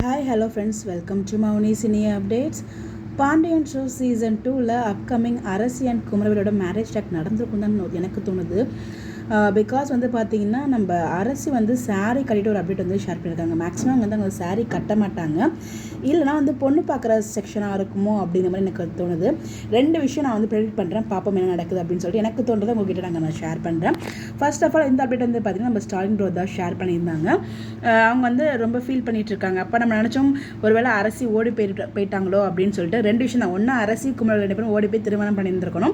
Hi, hello friends, welcome to Mauni Cine Updates. Pandian show season 2ல் upcoming Arasi and குமரவேலோட marriage talk நடந்திருக்கும் தான் எனக்கு தோணுது. பிகாஸ் வந்து பார்த்திங்கன்னா நம்ம அரசி வந்து சாரீ கட்டிட்டு ஒரு அப்டேட் வந்து ஷேர் பண்ணியிருக்காங்க. மேக்ஸிமம் வந்து அவங்க சாரீ கட்ட மாட்டாங்க, இல்லைனா வந்து பொண்ணு பார்க்குற செக்ஷனாக இருக்குமோ அப்படிங்கிற மாதிரி எனக்கு தோணுது. ரெண்டு விஷயம் நான் வந்து ப்ரெடிக்ட் பண்ணுறேன், பார்ப்போம் என்ன நடக்குது அப்படின்னு சொல்லிட்டு எனக்கு தோன்றதை உங்ககிட்ட நான் ஷேர் பண்ணுறேன். ஃபர்ஸ்ட் ஆஃப் ஆல் இந்த அப்டேட் வந்து பார்த்திங்கன்னா நம்ம ஸ்டாலின் ப்ரோ தான் ஷேர் பண்ணியிருந்தாங்க. அவங்க வந்து ரொம்ப ஃபீல் பண்ணிகிட்டு இருக்காங்க. அப்போ நம்ம நினச்சோம் ஒருவேளை அரசி ஓடி போயிட்டாங்களோ அப்படின்னு சொல்லிட்டு. ரெண்டு விஷயம் தான், ஒன்று அரசி குமரவேல் ரெண்டு பேரும் ஓடி போய் திருமணம் பண்ணியிருந்திருக்கணும்.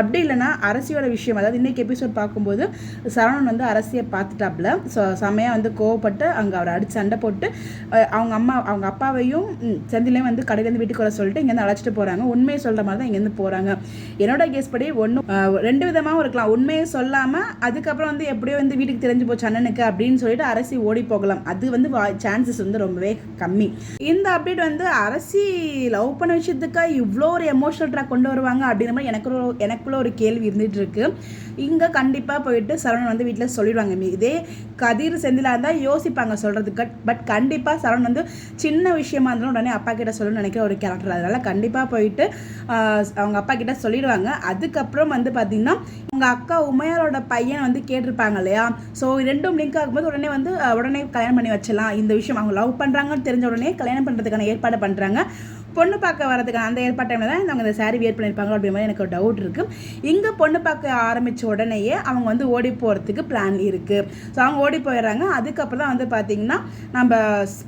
அப்படி இல்லைனா அரசியோட விஷயம், அதாவது இன்றைக்கி எபிசோட் பார்க்கும்போது சரவணன் வந்து அரசியை பார்த்துட்டாப்புல. ஸோ செம்மையாக வந்து கோவப்பட்டு அங்கே அவரை அடித்து சண்டை போட்டு அவங்க அப்பாவையும் செந்திலையும் வந்து கடையிலேருந்து வீட்டுக்கு வர சொல்லிட்டு இங்கேருந்து அழைச்சிட்டு போகிறாங்க. உண்மையை சொல்கிற மாதிரி தான் இங்கேருந்து போகிறாங்க. என்னோட கேஸ் படி ரெண்டு விதமாகவும் இருக்கலாம். உண்மையை சொல்லாமல் அதுக்கப்புறம் வந்து எப்படியோ வந்து வீட்டுக்கு தெரிஞ்சு போச்சு அண்ணனுக்கு அப்படின்னு சொல்லிட்டு அரசி ஓடி போகலாம். அது வந்து சான்சஸ் வந்து ரொம்பவே கம்மி. இந்த அப்டேட் வந்து அரசி லவ் பண்ண விஷயத்துக்கு இவ்வளோ ஒரு எமோஷனல் ட்ராக் கொண்டு வருவாங்க அப்படிங்கிற மாதிரி எனக்குள்ள ஒரு கேள்வி இருந்துகிட்டு இருக்கு. இங்கே கண்டிப்பாக போயிட்டு சரவணன் வந்து வீட்டில் சொல்லிடுவாங்க. இதே கதிர் செந்திலாக இருந்தால் யோசிப்பாங்க சொல்கிறதுக்கு. பட் கண்டிப்பாக சரவணன் வந்து சின்ன விஷயமா இருந்தாலும் உடனே அப்பா கிட்ட சொல்லணும்னு நினைக்கிற ஒரு கேரக்டர். அதனால் கண்டிப்பாக போயிட்டு அவங்க அப்பா கிட்ட சொல்லிடுவாங்க. அதுக்கப்புறம் வந்து பார்த்திங்கன்னா உங்கள் அக்கா உமையாரோட பையன் வந்து கேட்டிருப்பாங்க இல்லையா. ஸோ ரெண்டும் லிங்க் ஆகும்போது உடனே கல்யாணம் பண்ணி வச்சலாம். இந்த விஷயம் அவங்க லவ் பண்ணுறாங்கன்னு தெரிஞ்ச உடனே கல்யாணம் பண்ணுறதுக்கான ஏற்பாடு பண்ணுறாங்க. பொண்ணு பார்க்க வரதுக்கான அந்த ஏற்பாடு டைமில் தான் அவங்க இந்த சாரீ வியர் பண்ணியிருப்பாங்க அப்படிங்கிற மாதிரி எனக்கு ஒரு டவுட் இருக்குது. இங்கே பொண்ணு பார்க்க ஆரம்பித்த உடனேயே அவங்க வந்து ஓடி போகிறதுக்கு பிளான் இருக்குது. ஸோ அவங்க ஓடி போயிடுறாங்க. அதுக்கப்புறம் தான் வந்து பார்த்திங்கன்னா நம்ம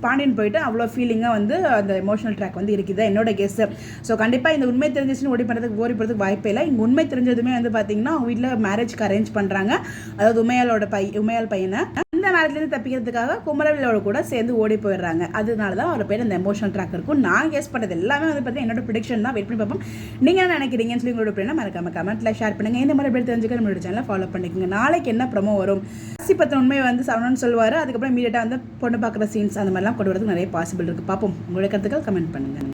பாண்டியன் போயிட்டு அவ்வளோ ஃபீலிங்காக வந்து அந்த எமோஷனல் ட்ராக் வந்து இருக்குது என்னோட கெஸ்ஸு. ஸோ கண்டிப்பாக இந்த உண்மை தெரிஞ்சிச்சுன்னு ஓடி போகிறதுக்கு வாய்ப்பே இல்லை. இங்கே உண்மை தெரிஞ்சதுமே வந்து பார்த்திங்கன்னா அவங்க வீட்டில் மேரேஜ்க்கு அரேஞ்ச் பண்ணுறாங்க. அதாவது உமையால் பையனை இந்த மேரேஜ்லேருந்து தப்பிக்கிறதுக்காக குமரவேலோட கூட சேர்ந்து ஓடி போயிடுறாங்க. அதனால தான் அவர் பேர் அந்த எமோஷனல் ட்ராக் இருக்கும். நான் கெஸ் பண்ணது எல்லாமே வந்து பார்த்தீங்கன்னா என்னோட ப்ரெடிக்ஷன் தான். வெயிட் பண்ணி பார்ப்போம் நீங்கள் என்ன நினைக்கிறீங்கன்னு சொல்லி உங்களோட பிள்ளைனா மறக்காம கமெண்ட்டில் ஷேர் பண்ணுங்கள். இந்த மாதிரி எப்படி தெரிஞ்சுக்க நம்மளோட சேனலை ஃபாலோ பண்ணிக்கோங்க. நாளைக்கு என்ன ப்ரோமோ வரும், அரசி பற்றின உண்மையை வந்து சரவணன் சொல்லுவார். அதுக்கப்புறம் இமீடியட்டாக வந்து பொண்ணு பார்க்குற சீன்ஸ் அந்த மாதிரிலாம் கொண்டு வரதுக்கு நிறைய பாசிபிள் இருக்குது. பார்ப்போம். உங்களுடைய கருத்துக்கள் கமெண்ட் பண்ணுங்கள்.